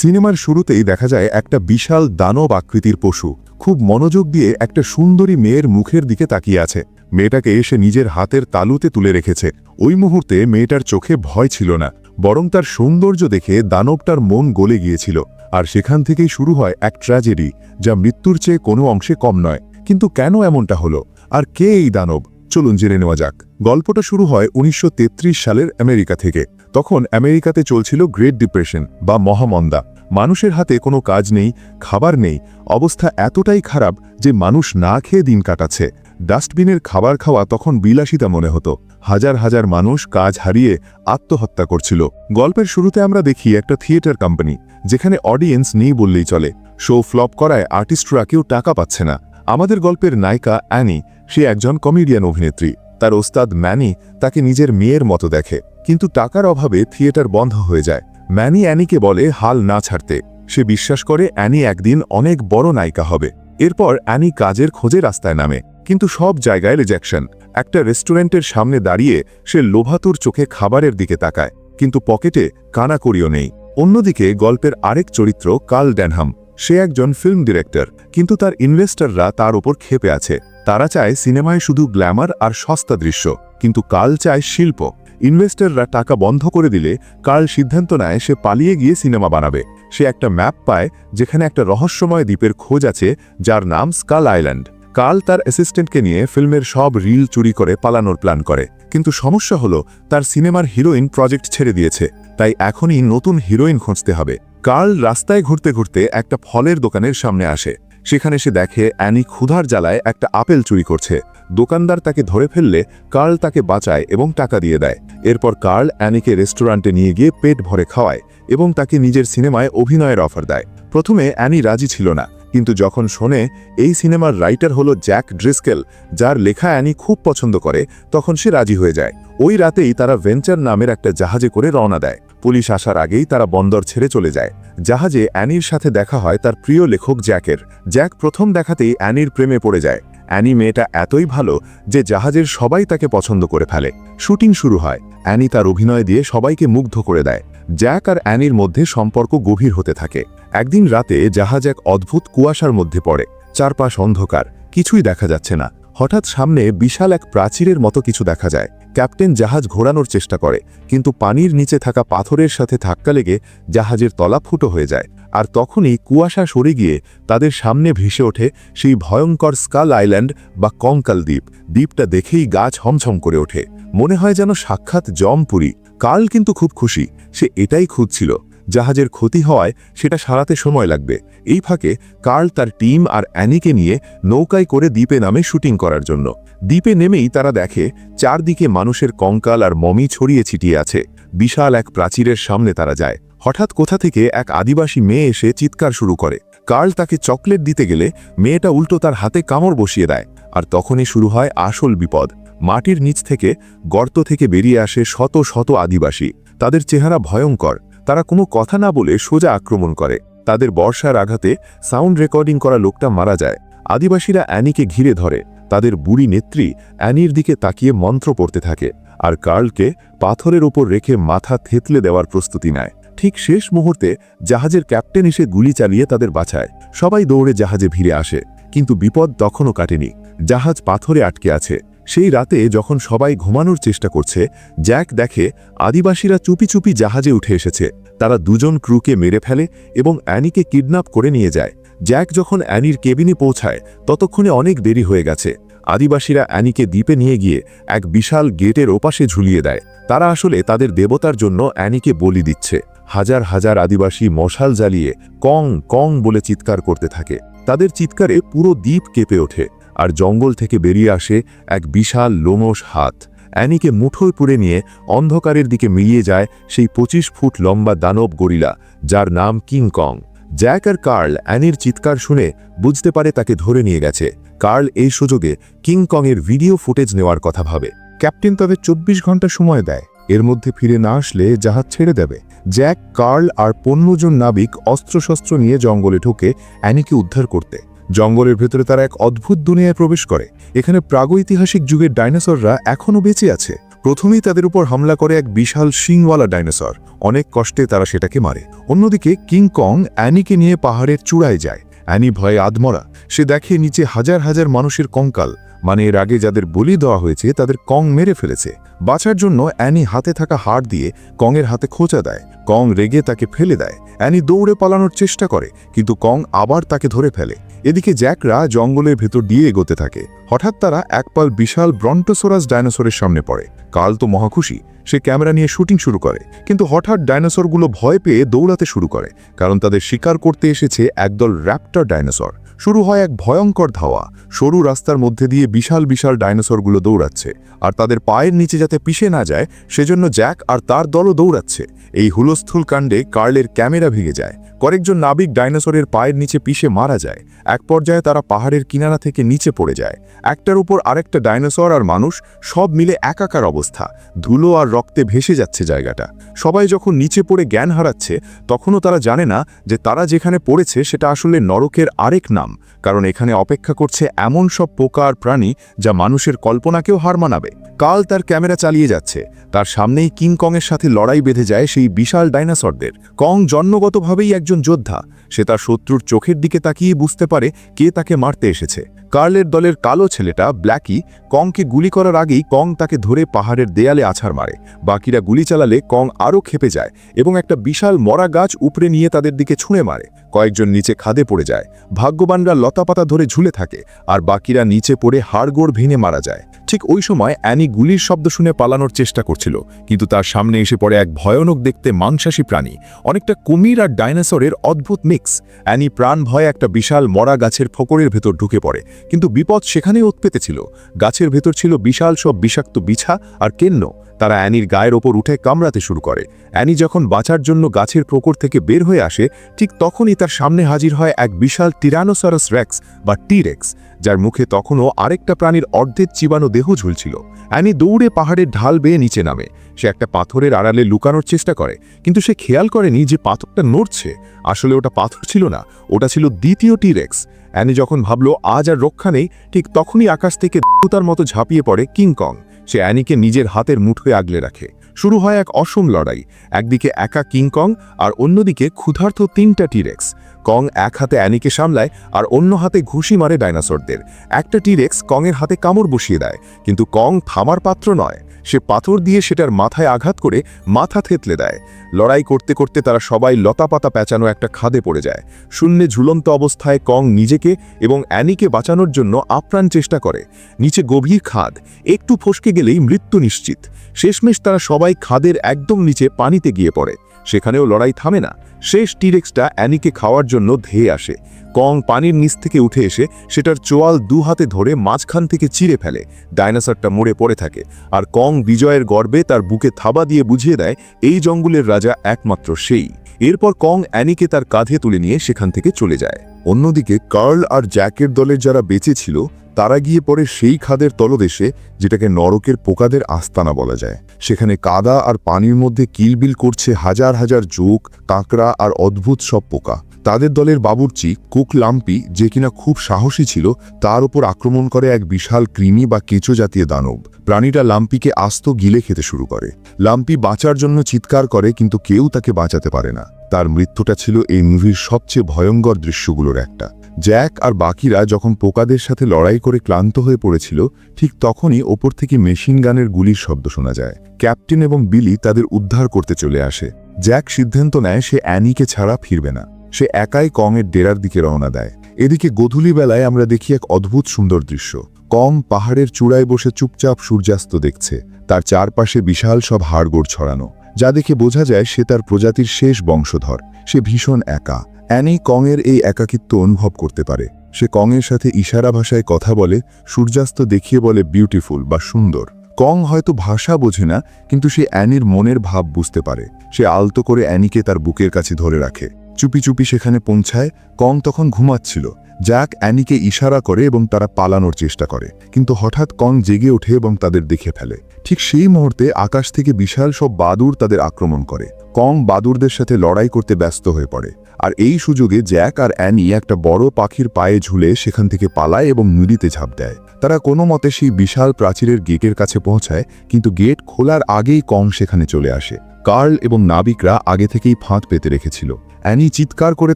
সিনেমার শুরুতেই দেখা যায় একটা বিশাল দানব আকৃতির পশু খুব মনোযোগ দিয়ে একটা সুন্দরী মেয়ের মুখের দিকে তাকিয়ে আছে। মেয়েটাকে এসে নিজের হাতের তালুতে তুলে রেখেছে। ওই মুহূর্তে মেয়েটার চোখে ভয় ছিল না, বরং তার সৌন্দর্য দেখে দানবটার মন গলে গিয়েছিল। আর সেখান থেকেই শুরু হয় এক ট্র্যাজেডি, যা মৃত্যুর চেয়ে কোনো অংশে কম নয়। কিন্তু কেন এমনটা হলো, আর কে এই দানব, চলুন জেনে নেওয়া যাক। গল্পটা শুরু হয় ১৯৩৩ সালের আমেরিকা থেকে। তখন আমেরিকাতে চলছিল গ্রেট ডিপ্রেশন বা মহামন্দা। মানুষের হাতে কোনো কাজ নেই, খাবার নেই, অবস্থা এতটাই খারাপ যে মানুষ না খেয়ে দিন কাটাচ্ছে। ডাস্টবিনের খাবার খাওয়া তখন বিলাসিতা মনে হতো। হাজার হাজার মানুষ কাজ হারিয়ে আত্মহত্যা করছিল। গল্পের শুরুতে আমরা দেখি একটা থিয়েটার কোম্পানি, যেখানে অডিয়েন্স নেই বললেই চলে। শো ফ্লপ করায় আর্টিস্টরা কেউ টাকা পাচ্ছে না। আমাদের গল্পের নায়িকা অ্যানি, সে একজন কমেডিয়ান অভিনেত্রী। তার ওস্তাদ ম্যানি তাকে নিজের মেয়ের মতো দেখে, কিন্তু টাকার অভাবে থিয়েটার বন্ধ হয়ে যায়। ম্যানি অ্যানিকে বলে হাল না ছাড়তে। সে বিশ্বাস করে অ্যানি একদিন অনেক বড় নায়িকা হবে। এরপর অ্যানি কাজের খোঁজে রাস্তায় নামে, কিন্তু সব জায়গায় রিজেকশন। একটা রেস্টুরেন্টের সামনে দাঁড়িয়ে সে লোভাতুর চোখে খাবারের দিকে তাকায়, কিন্তু পকেটে কানাকড়িও নেই। অন্যদিকে গল্পের আরেক চরিত্র কার্ল ড্যানহাম। সে একজন ফিল্ম ডিরেক্টর, কিন্তু তার ইনভেস্টররা তার ওপর ক্ষেপে আছে। তারা চায় সিনেমায় শুধু গ্ল্যামার আর সস্তা দৃশ্য, কিন্তু কার্ল চায় শিল্প। ইনভেস্টররা টাকা বন্ধ করে দিলে কার্ল সিদ্ধান্ত নেয় সে পালিয়ে গিয়ে সিনেমা বানাবে। সে একটা ম্যাপ পায়, যেখানে একটা রহস্যময় দ্বীপের খোঁজ আছে, যার নাম স্কাল আইল্যান্ড। কার্ল তার অ্যাসিস্ট্যান্টকে নিয়ে ফিল্মের সব রিল চুরি করে পালানোর প্ল্যান করে। কিন্তু সমস্যা হলো, তার সিনেমার হিরোইন প্রজেক্ট ছেড়ে দিয়েছে, তাই এখনই নতুন হিরোইন খুঁজতে হবে। কার্ল রাস্তায় ঘুরতে ঘুরতে একটা ফলের দোকানের সামনে আসে। সেখানে সে দেখে অ্যানি ক্ষুধার জ্বালায় একটা আপেল চুরি করছে। দোকানদার তাকে ধরে ফেললে কার্ল তাকে বাঁচায় এবং টাকা দিয়ে দেয়। এরপর কার্ল অ্যানিকে রেস্টুরেন্টে নিয়ে গিয়ে পেট ভরে খাওয়ায় এবং তাকে নিজের সিনেমায় অভিনয়ের অফার দেয়। প্রথমে অ্যানি রাজি ছিল না, কিন্তু যখন শোনে এই সিনেমার রাইটার হলো জ্যাক ড্রিস্কেল, যার লেখা অ্যানি খুব পছন্দ করে, তখন সে রাজি হয়ে যায়। ওই রাতেই তারা ভেঞ্চার নামের একটা জাহাজে করে রওনা দেয়। পুলিশ আসার আগেই তারা বন্দর ছেড়ে চলে যায়। জাহাজে অ্যানির সাথে দেখা হয় তার প্রিয় লেখক জ্যাকের। জ্যাক প্রথম দেখাতেই অ্যানির প্রেমে পড়ে যায়। অ্যানি মেয়েটা এতই ভালো যে জাহাজের সবাই তাকে পছন্দ করে ফেলে। শুটিং শুরু হয়। অ্যানি তার অভিনয় দিয়ে সবাইকে মুগ্ধ করে দেয়। জ্যাক আর অ্যানির মধ্যে সম্পর্ক গভীর হতে থাকে। একদিন রাতে জাহাজ এক অদ্ভুত কুয়াশার মধ্যে পড়ে। চারপাশ অন্ধকার, কিছুই দেখা যাচ্ছে না। হঠাৎ সামনে বিশাল এক প্রাচীরের মতো কিছু দেখা যায়। ক্যাপ্টেন জাহাজ ঘোরানোর চেষ্টা করে, কিন্তু পানির নিচে থাকা পাথরের সাথে ধাক্কা লেগে জাহাজের তলা ফুটো হয়ে যায়। আর তখনই কুয়াশা সরে গিয়ে তাদের সামনে ভেসে ওঠে সেই ভয়ঙ্কর স্কাল আইল্যান্ড বা কঙ্কাল দ্বীপ। দ্বীপটা দেখেই গা ছমছম করে ওঠে, মনে হয় যেন সাক্ষাৎ জমপুরি। কার্ল কিন্তু খুব খুশি, সে এটাই খুঁজছিল। জাহাজের ক্ষতি হওয়ায় সেটা সারাতে সময় লাগবে। এই ফাঁকে কার্ল তার টিম আর অ্যানিকে নিয়ে নৌকায় করে দ্বীপে নামে শুটিং করার জন্য। দ্বীপে নেমেই তারা দেখে চারদিকে মানুষের কঙ্কাল আর মমি ছড়িয়ে ছিটিয়ে আছে। বিশাল এক প্রাচীরের সামনে তারা যায়। হঠাৎ কোথা থেকে এক আদিবাসী মেয়ে এসে চিৎকার শুরু করে। কার্ল তাকে চকলেট দিতে গেলে মেয়েটা উল্টো তার হাতে কামড় বসিয়ে দেয়। আর তখনই শুরু হয় আসল বিপদ। মাটির নিচ থেকে, গর্ত থেকে বেরিয়ে আসে শত শত আদিবাসী। তাদের চেহারা ভয়ঙ্কর। তারা কোনো কথা না বলে সোজা আক্রমণ করে। তাদের বর্ষার আঘাতে সাউন্ড রেকর্ডিং করা লোকটা মারা যায়। আদিবাসীরা অ্যানিকে ঘিরে ধরে। তাদের বুড়ি নেত্রী অ্যানির দিকে তাকিয়ে মন্ত্র পড়তে থাকে, আর কার্লকে পাথরের ওপর রেখে মাথা থেতলে দেওয়ার প্রস্তুতি নেয়। ঠিক শেষ মুহূর্তে জাহাজের ক্যাপ্টেন এসে গুলি চালিয়ে তাদের বাঁচায়। সবাই দৌড়ে জাহাজে ভিড়ে আসে, কিন্তু বিপদ তখনও কাটেনি। জাহাজ পাথরে আটকে আছে। সেই রাতে যখন সবাই ঘুমানোর চেষ্টা করছে, জ্যাক দেখে আদিবাসীরা চুপি চুপি জাহাজে উঠে এসেছে। তারা দুজন ক্রুকে মেরে ফেলে এবং অ্যানিকে কিডন্যাপ করে নিয়ে যায়। জ্যাক যখন অ্যানির কেবিনে পৌঁছায়, ততক্ষণে অনেক দেরি হয়ে গেছে। আদিবাসীরা অ্যানিকে দ্বীপে নিয়ে গিয়ে এক বিশাল গেটের ওপাশে ঝুলিয়ে দেয়। তারা আসলে তাদের দেবতার জন্য অ্যানিকে বলি দিচ্ছে। হাজার হাজার আদিবাসী মশাল জ্বালিয়ে কং কং বলে চিৎকার করতে থাকে। তাদের চিৎকারে পুরো দ্বীপ কেঁপে ওঠে, আর জঙ্গল থেকে বেরিয়ে আসে এক বিশাল লোমশ হাত। অ্যানিকে মুঠোয় পুরে নিয়ে অন্ধকারের দিকে মিলিয়ে যায় সেই 25 ফুট লম্বা দানব গরিলা, যার নাম কিং কং। জ্যাক আর কার্ল অ্যানির চিৎকার শুনে বুঝতে পারে তাকে ধরে নিয়ে গেছে। কার্ল এই সুযোগে কিং কংয়ের ভিডিও ফুটেজ নেওয়ার কথা ভাবে। ক্যাপ্টেন তাদের 24 ঘন্টা সময় দেয়। এর মধ্যে ফিরে না আসলে জাহাজ ছেড়ে দেবে। জ্যাক, কার্ল আর 15 জন নাবিক অস্ত্রশস্ত্র নিয়ে জঙ্গলে ঢুকে অ্যানিকে উদ্ধার করতে। জঙ্গলের ভেতরে তারা এক অদ্ভুত দুনিয়ায় প্রবেশ করে। এখানে প্রাগৈতিহাসিক যুগের ডাইনোসররা এখনও বেঁচে আছে। প্রথমেই তাদের উপর হামলা করে এক বিশাল শিংওয়ালা ডাইনোসর। অনেক কষ্টে তারা সেটাকে মারে। অন্যদিকে কিং কং অ্যানিকে নিয়ে পাহাড়ের চূড়ায় যায়। অ্যানি ভয়ে আধমরা। সে দেখে নিচে হাজার হাজার মানুষের কঙ্কাল, মানে এর আগে যাদের বলি দেওয়া হয়েছে তাদের কং মেরে ফেলেছে। বাঁচার জন্য অ্যানি হাতে থাকা হাড় দিয়ে কংয়ের হাতে খোঁচা দেয়। কং রেগে তাকে ফেলে দেয়। অ্যানি দৌড়ে পালানোর চেষ্টা করে, কিন্তু কং আবার তাকে ধরে ফেলে। এদিকে জ্যাকরা জঙ্গলের ভেতর দিয়ে এগোতে থাকে। হঠাৎ তারা একপাল বিশাল ব্রন্টোসোরাস ডাইনোসরের সামনে পড়ে। কাল তো মহাখুশি, সে ক্যামেরা নিয়ে শুটিং শুরু করে, কিন্তু হঠাৎ ডাইনোসরগুলো ভয় পেয়ে দৌড়াতে শুরু করে, কারণ তাদের শিকার করতে এসেছে একদল র্যাপ্টর ডাইনোসর। শুরু হয় এক ভয়ঙ্কর ধাওয়া। সরু রাস্তার মধ্যে দিয়ে বিশাল বিশাল ডাইনোসরগুলো দৌড়াচ্ছে, আর তাদের পায়ের নিচে যাতে পিষে না যায় সেজন্য জ্যাক আর তার দলও দৌড়াচ্ছে। এই হুলস্থুল কাণ্ডে কার্লের ক্যামেরা ভেঙে যায়। কয়েকজন নাবিক ডাইনোসরের পায়ের নিচে পিষে মারা যায়। এক পর্যায়ে তারা পাহাড়ের কিনারা থেকে নিচে পড়ে যায়। একটার উপর আরেকটা ডাইনোসর আর মানুষ সব মিলে একাকার অবস্থা। ধুলো আর রক্তে ভেসে যাচ্ছে জায়গাটা। সবাই যখন নিচে পড়ে জ্ঞান হারাচ্ছে, তখনও তারা জানে না যে তারা যেখানে পড়েছে সেটা আসলে নরকের আরেক নাম, কারণ এখানে অপেক্ষা করছে এমন সব পোকা আর প্রাণী যা মানুষের কল্পনাকেও হার মানাবে। কাল তার ক্যামেরা চালিয়ে যাচ্ছে। তার সামনেই কিং কংয়ের সাথে লড়াই বেঁধে যায় সেই বিশাল ডাইনোসরদের। কং জন্মগতভাবেই একজন যোদ্ধা। সে তার শত্রুর চোখের দিকে তাকিয়ে বুঝতে পারে কে তাকে মারতে এসেছে। কার্লের দলের কালো ছেলেটা ব্ল্যাকি কংকে গুলি করার আগেই কং তাকে ধরে পাহাড়ের দেয়ালে আছাড় মারে। বাকিরা গুলি চালালে কং আরও ক্ষেপে যায় এবং একটা বিশাল মরা গাছ উপড়ে নিয়ে তাদের দিকে ছুঁড়ে মারে। কয়েকজন নিচে খাদে পড়ে যায়। ভাগ্যবানরা লতাপাতা ধরে ঝুলে থাকে, আর বাকিরা নিচে পড়ে হাড়গোড় ভেঙে মারা যায়। ঠিক ওই সময় অ্যানি গুলির শব্দ শুনে পালানোর চেষ্টা করছিল, কিন্তু তার সামনে এসে পড়ে এক ভয়ানক দেখতে মাংসাশী প্রাণী, অনেকটা কুমির আর ডাইনোসরের অদ্ভুত মিক্স। অ্যানি প্রাণ ভয়ে একটা বিশাল মরা গাছের ফোকরের ভেতর ঢুকে পড়ে, কিন্তু বিপদ সেখানেই উৎপেতে ছিল। গাছের ভেতর ছিল বিশাল সব বিষাক্ত বিছা আর কেন্ন। তারা অ্যানির গায়ের ওপর উঠে কামড়াতে শুরু করে। অ্যানি যখন বাঁচার জন্য গাছের প্রকর থেকে বের হয়ে আসে, ঠিক তখনই তার সামনে হাজির হয় এক বিশাল টিরানোসরাস রেক্স বা টি-রেক্স, যার মুখে তখনও আরেকটা প্রাণীর অর্ধেক চিবানো দেহ ঝুলছিল। অ্যানি দৌড়ে পাহাড়ের ঢাল বেয়ে নিচে নামে। সে একটা পাথরের আড়ালে লুকানোর চেষ্টা করে, কিন্তু সে খেয়াল করেনি যে পাথরটা নড়ছে। আসলে ওটা পাথর ছিল না, ওটা ছিল দ্বিতীয় টি-রেক্স। অ্যানি যখন ভাবল আজ আর রক্ষা নেই, ঠিক তখনই আকাশ থেকে দেবতার মতো ঝাঁপিয়ে পড়ে কিং কং। সে অ্যানিকে নিজের হাতের মুঠোয় আগলে রাখে। শুরু হয় এক অসম লড়াই। একদিকে একা কিং কং আর অন্যদিকে ক্ষুধার্ত তিনটা টি-রেক্স। কং এক হাতে অ্যানিকে সামলায় আর অন্য হাতে ঘুষি মারে ডাইনোসরদের। একটা টি-রেক্স কংয়ের হাতে কামড় বসিয়ে দেয়, কিন্তু কং থামার পাত্র নয়। সে পাথর দিয়ে সেটার মাথায় আঘাত করে মাথা থেতলে দেয়। লড়াই করতে করতে তারা সবাই লতাপাতা পেঁচানো একটা খাদে পড়ে যায়। শূন্যে ঝুলন্ত অবস্থায় কং নিজেকে এবং অ্যানিকে বাঁচানোর জন্য আপ্রাণ চেষ্টা করে। নিচে গভীর খাদ, একটু ফসকে গেলেই মৃত্যু নিশ্চিত। শেষমেশ তারা সবাই খাদের একদম নিচে পানিতে গিয়ে পড়ে। সেখানেও লড়াই থামে না। শেষ টি-রেক্সটা অ্যানিকে খাওয়ার জন্য ধেয়ে আসে। কং পানির নিচ থেকে উঠে এসে সেটার চোয়াল দু হাতে ধরে মাঝখান থেকে চিরে ফেলে। ডাইনোসরটা মরে পড়ে থাকে, আর কং বিজয়ের গর্বে তার বুকে থাবা দিয়ে বুঝিয়ে দেয় এই জঙ্গলের রাজা একমাত্র সেই। এরপর কং অ্যানিকে তার কাঁধে তুলে নিয়ে সেখান থেকে চলে যায়। অন্যদিকে কার্ল আর জ্যাকের দলের যারা বেঁচে ছিল তারা গিয়ে পড়ে সেই খাদের তলদেশে, যেটাকে নরকের পোকাদের আস্তানা বলা যায়। সেখানে কাদা আর পানির মধ্যে কিলবিল করছে হাজার হাজার জোক, কাঁকড়া আর অদ্ভুত সব পোকা। তাদের দলের বাবুর্চি কুক লাম্পি, যে কিনা খুব সাহসী ছিল, তার উপর আক্রমণ করে এক বিশাল কৃমি বা কেঁচো জাতীয় দানব। প্রাণীটা লাম্পিকে আস্ত গিলে খেতে শুরু করে। লাম্পি বাঁচার জন্য চিৎকার করে, কিন্তু কেউ তাকে বাঁচাতে পারে না। তার মৃত্যুটা ছিল এই মুভির সবচেয়ে ভয়ঙ্কর দৃশ্যগুলোর একটা। জ্যাক আর বাকিরা যখন পোকাদের সাথে লড়াই করে ক্লান্ত হয়ে পড়েছিল, ঠিক তখনই ওপর থেকে মেশিন গানের গুলির শব্দ শোনা যায়। ক্যাপ্টেন এবং বিলি তাদের উদ্ধার করতে চলে আসে। জ্যাক সিদ্ধান্ত নেয় সে অ্যানিকে ছাড়া ফিরবে না। সে একাই কংয়ের ডেরার দিকে রওনা দেয়। এদিকে গোধূলি বেলায় আমরা দেখি এক অদ্ভুত সুন্দর দৃশ্য। কং পাহাড়ের চূড়ায় বসে চুপচাপ সূর্যাস্ত দেখছে। তার চারপাশে বিশাল সব হাড়গোড় ছড়ানো, যা দেখে বোঝা যায় সে তার প্রজাতির শেষ বংশধর। সে ভীষণ একা। অ্যানি কংয়ের এই একাকিত্ব অনুভব করতে পারে। সে কংয়ের সাথে ইশারা ভাষায় কথা বলে, সূর্যাস্ত দেখিয়ে বলে বিউটিফুল বা সুন্দর। কং হয়তো ভাষা বোঝে না, কিন্তু সে অ্যানির মনের ভাব বুঝতে পারে। সে আলতো করে অ্যানিকে তার বুকের কাছে ধরে রাখে। চুপি চুপি সেখানে পৌঁছায়। কং তখন ঘুমাচ্ছিল। জ্যাক অ্যানিকে ইশারা করে এবং তারা পালানোর চেষ্টা করে, কিন্তু হঠাৎ কং জেগে ওঠে এবং তাদের দেখে ফেলে। ঠিক সেই মুহূর্তে আকাশ থেকে বিশাল সব বাদুড় তাদের আক্রমণ করে। কং বাদুড়দের সাথে লড়াই করতে ব্যস্ত হয়ে পড়ে। আর এই সুযোগে জ্যাক আর অ্যানি একটা বড় পাখির পায়ে ঝুলে সেখান থেকে পালায় এবং নদীতে ঝাঁপ দেয়। তারা কোনো মতে সেই বিশাল প্রাচীরের গেটের কাছে পৌঁছায়, কিন্তু গেট খোলার আগেই কং সেখানে চলে আসে। কার্ল এবং নাবিকরা আগে থেকেই ফাঁদ পেতে রেখেছিল। অ্যানি চিৎকার করে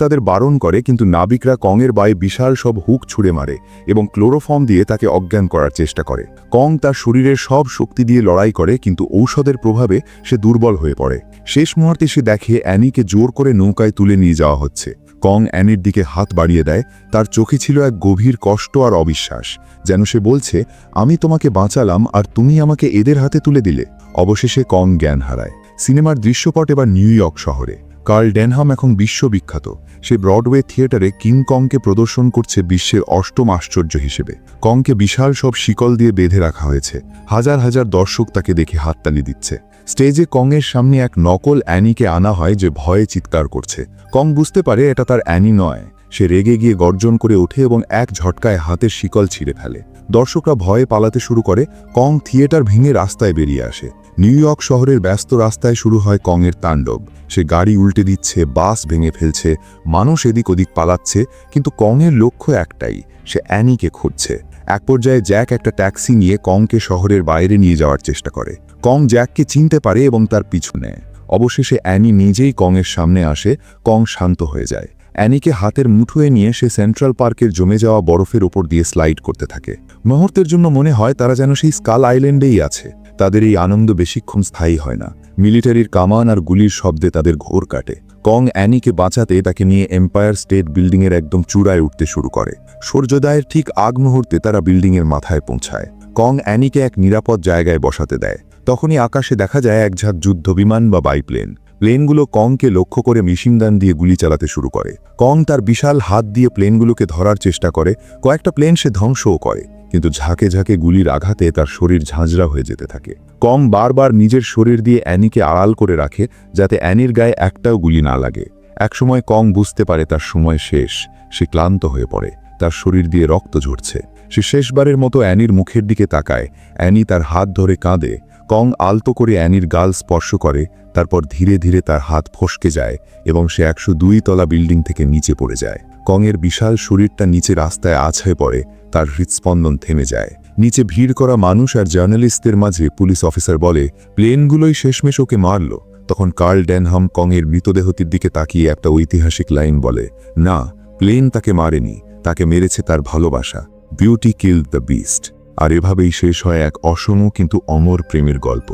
তাদের বারণ করে, কিন্তু নাবিকরা কংয়ের বায়ে বিশাল সব হুক ছুঁড়ে মারে এবং ক্লোরোফর্ম দিয়ে তাকে অজ্ঞান করার চেষ্টা করে। কং তার শরীরের সব শক্তি দিয়ে লড়াই করে, কিন্তু ঔষধের প্রভাবে সে দুর্বল হয়ে পড়ে। শেষ মুহূর্তে সে দেখে অ্যানিকে জোর করে নৌকায় তুলে নিয়ে যাওয়া হচ্ছে। কং অ্যানির দিকে হাত বাড়িয়ে দেয়। তার চোখে ছিল এক গভীর কষ্ট আর অবিশ্বাস, যেন সে বলছে, আমি তোমাকে বাঁচালাম আর তুমি আমাকে এদের হাতে তুলে দিলে। অবশেষে কং জ্ঞান হারায়। সিনেমার দৃশ্যপট এবার নিউ ইয়র্ক শহরে। কার্ল ডেনহাম এখন বিশ্ববিখ্যাত। সে ব্রডওয়ে থিয়েটারে কিং কংকে প্রদর্শন করছে বিশ্বের অষ্টম আশ্চর্য হিসেবে। কংকে বিশাল সব শিকল দিয়ে বেঁধে রাখা হয়েছে। হাজার হাজার দর্শক তাকে দেখে হাততালি দিচ্ছে। স্টেজে কংয়ের সামনে এক নকল অ্যানিকে আনা হয়, যে ভয়ে চিৎকার করছে। কং বুঝতে পারে এটা তার অ্যানি নয়। সে রেগে গিয়ে গর্জন করে ওঠে এবং এক ঝটকায় হাতের শিকল ছিঁড়ে ফেলে। দর্শকরা ভয়ে পালাতে শুরু করে। কং থিয়েটার ভেঙে রাস্তায় বেরিয়ে আসে। নিউ ইয়র্ক শহরের ব্যস্ত রাস্তায় শুরু হয় কংয়ের তাণ্ডব। সে গাড়ি উল্টে দিচ্ছে, বাস ভেঙে ফেলছে, মানুষ এদিক ওদিক পালাচ্ছে, কিন্তু কংয়ের লক্ষ্য একটাই, সে অ্যানিকে খুঁজছে। এক পর্যায়ে জ্যাক একটা ট্যাক্সি নিয়ে কংকে শহরের বাইরে নিয়ে যাওয়ার চেষ্টা করে। কং জ্যাককে চিনতে পারে এবং তার পিছু নেয়। অবশেষে অ্যানি নিজেই কংয়ের সামনে আসে। কং শান্ত হয়ে যায়। অ্যানিকে হাতের মুঠোয় নিয়ে সে সেন্ট্রাল পার্কের জমে যাওয়া বরফের ওপর দিয়ে স্লাইড করতে থাকে। মুহূর্তের জন্য মনে হয় তারা যেন সেই স্কাল আইল্যান্ডেই আছে। তাদের এই আনন্দ বেশিক্ষণ স্থায়ী হয় না। মিলিটারির কামান আর গুলির শব্দে তাদের ঘোর কাটে। কং অ্যানিকে বাঁচাতে তাকে নিয়ে এম্পায়ার স্টেট বিল্ডিংয়ের একদম চূড়ায় উঠতে শুরু করে। সূর্যোদয়ের ঠিক আগ মুহূর্তে তারা বিল্ডিংয়ের মাথায় পৌঁছায়। কং অ্যানিকে এক নিরাপদ জায়গায় বসাতে দেয়। তখনই আকাশে দেখা যায় এক ঝাঁক যুদ্ধবিমান বা বাইপ্লেন। প্লেনগুলো কংকে লক্ষ্য করে মেশিনগান দিয়ে গুলি চালাতে শুরু করে। কং তার বিশাল হাত দিয়ে প্লেনগুলোকে ধরার চেষ্টা করে। কয়েকটা প্লেন সে ধ্বংসও করে, কিন্তু ঝাঁকে ঝাঁকে গুলির আঘাতে তার শরীর ঝাঁঝরা হয়ে যেতে থাকে। কং বারবার নিজের শরীর দিয়ে অ্যানিকে আড়াল করে রাখে, যাতে অ্যানির গায়ে একটাও গুলি না লাগে। একসময় কং বুঝতে পারে তার সময় শেষ। সে ক্লান্ত হয়ে পড়ে। তার শরীর দিয়ে রক্ত ঝরছে। সে শেষবারের মতো অ্যানির মুখের দিকে তাকায়। অ্যানি তার হাত ধরে কাঁদে। কং আলতো করে অ্যানির গাল স্পর্শ করে। তারপর ধীরে ধীরে তার হাত ফসকে যায় এবং সে 102 তলা বিল্ডিং থেকে নিচে পড়ে যায়। কংয়ের বিশাল শরীরটা নিচে রাস্তায় আছড়ে পড়ে। তার হৃৎস্পন্দন থেমে যায়। নিচে ভিড় করা মানুষ আর জার্নালিস্টদের মাঝে পুলিশ অফিসার বলে, প্লেনগুলোই শেষমেশ ওকে মারল। তখন কার্ল ডেনহাম কংয়ের মৃতদেহটির দিকে তাকিয়ে একটা ঐতিহাসিক লাইন বলে, না, প্লেন তাকে মারেনি, তাকে মেরেছে তার ভালোবাসা। Beauty killed the beast. আর এভাবেই শেষ হয় এক অসম কিন্তু অমর প্রেমের গল্প।